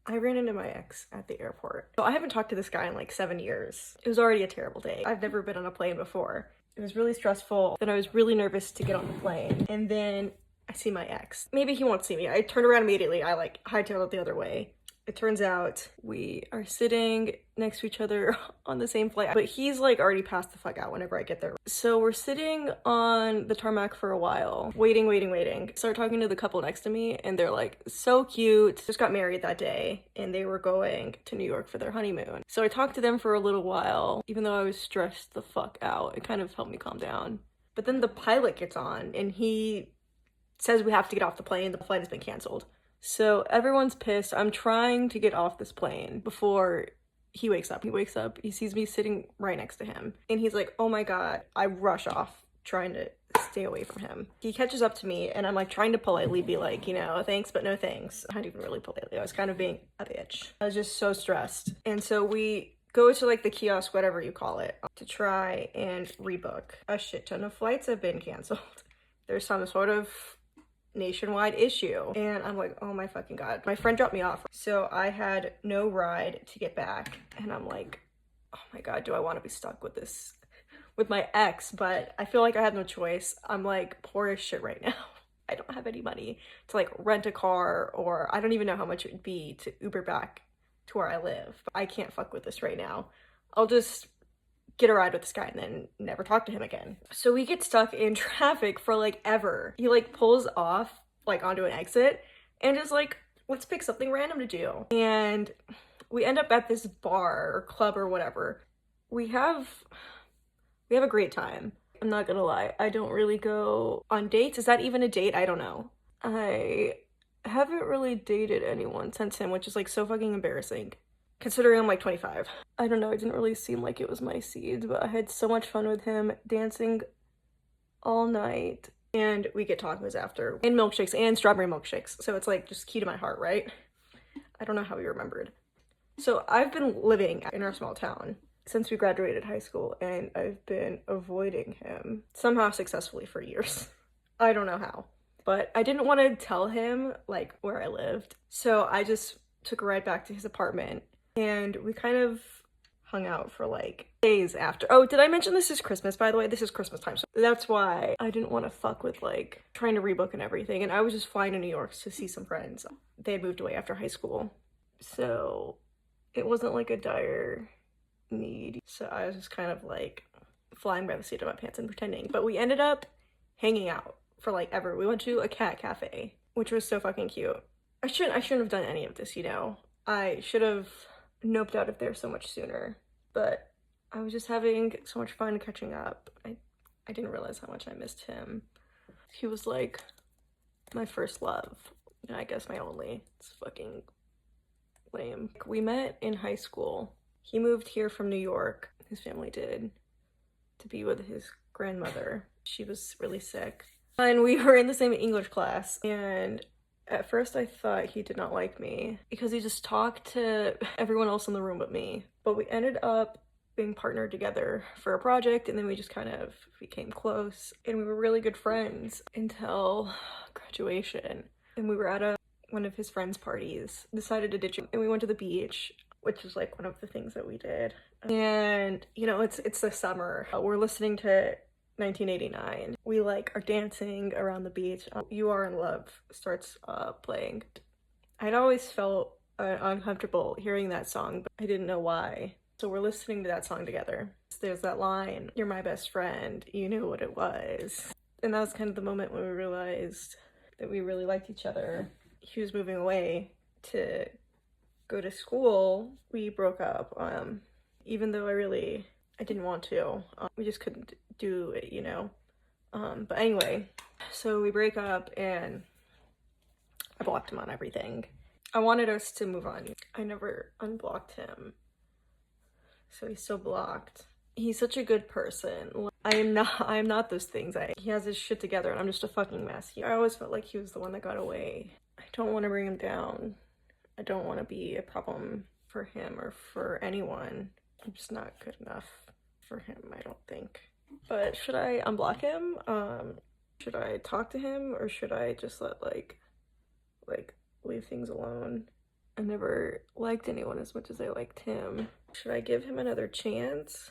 I ran into my ex at the airport. So I haven't talked to this guy in like 7 years. It was already a terrible day. I've never been on a plane before. It was really stressful. Then I was really nervous to get on the plane. And then I see my ex. Maybe he won't see me. I turned around immediately. I like hightailed it the other way. It turns out we are sitting next to each other on the same flight, but he's like already passed the fuck out whenever I get there. So we're sitting on the tarmac for a while, waiting. Start talking to the couple next to me and they're like so cute. Just got married that day and they were going to New York for their honeymoon. So I talked to them for a little while, even though I was stressed the fuck out. It kind of helped me calm down. But then the pilot gets on and he says we have to get off the plane. The flight has been canceled. So everyone's pissed. I'm trying to get off this plane before he wakes up. He sees me sitting right next to him. And he's like, oh my God. I rush off trying to stay away from him. He catches up to me and I'm like trying to politely be like, you know, thanks, but no thanks. Not even really politely. I was kind of being a bitch. I was just so stressed. And so we go to like the kiosk, whatever you call it, to try and rebook. A shit ton of flights have been canceled. There's some sort of nationwide issue and I'm like, oh my fucking God. My friend dropped me off, so I had no ride to get back and I'm like, oh my God, do I want to be stuck with this with my ex? But I feel like I have no choice. I'm like poor as shit right now. I don't have any money to like rent a car, or I don't even know how much it would be to Uber back to where I live. But I can't fuck with this right now. I'll just get a ride with this guy and then never talk to him again. So we get stuck in traffic for like ever. He like pulls off like onto an exit and is like, let's pick something random to do. And we end up at this bar or club or whatever. We have a great time. I'm not gonna lie. I don't really go on dates. Is that even a date? I don't know. I haven't really dated anyone since him, which is like so fucking embarrassing, considering I'm like 25. I don't know, it didn't really seem like it was my seed, but I had so much fun with him, dancing all night. And we get tacos after, and milkshakes, and strawberry milkshakes. So it's like just key to my heart, right? I don't know how we remembered. So I've been living in our small town since we graduated high school, and I've been avoiding him somehow successfully for years. I don't know how, but I didn't want to tell him like where I lived. So I just took a ride back to his apartment and we kind of hung out for like days after. Oh, did I mention this is Christmas, by the way? This is Christmas time. So that's why I didn't want to fuck with like trying to rebook and everything. And I was just flying to New York to see some friends. They had moved away after high school. So it wasn't like a dire need. So I was just kind of like flying by the seat of my pants and pretending. But we ended up hanging out for like ever. We went to a cat cafe, which was so fucking cute. I shouldn't have done any of this, you know. I should have noped out of there so much sooner, but I was just having so much fun catching up. I didn't realize how much I missed him. He was like my first love, and I guess my only. It's fucking lame. We met in high school. He moved here from New York, his family did, to be with his grandmother. She was really sick. And we were in the same English class, and at first I thought he did not like me because he just talked to everyone else in the room but me. But we ended up being partnered together for a project, and then we just kind of became close, and we were really good friends until graduation. And we were at one of his friends' parties, decided to ditch him, and we went to the beach, which is like one of the things that we did. And you know, it's the summer. We're listening to 1989. We like are dancing around the beach. You Are in Love starts playing. I'd always felt uncomfortable hearing that song, but I didn't know why. So we're listening to that song together. There's that line, "You're my best friend, you knew what it was." And that was kind of the moment when we realized that we really liked each other. He was moving away to go to school. We broke up, even though I didn't want to. We just couldn't do it, you know. But anyway, so we break up and I blocked him on everything. I wanted us to move on. I never unblocked him, so he's still blocked. He's such a good person. I am not those things. He has his shit together and I'm just a fucking mess. I always felt like he was the one that got away. I don't want to bring him down. I don't want to be a problem for him or for anyone. I'm just not good enough for him, I don't think. But should I unblock him? Should I talk to him, or should I just let like leave things alone? I never liked anyone as much as I liked him. Should I give him another chance?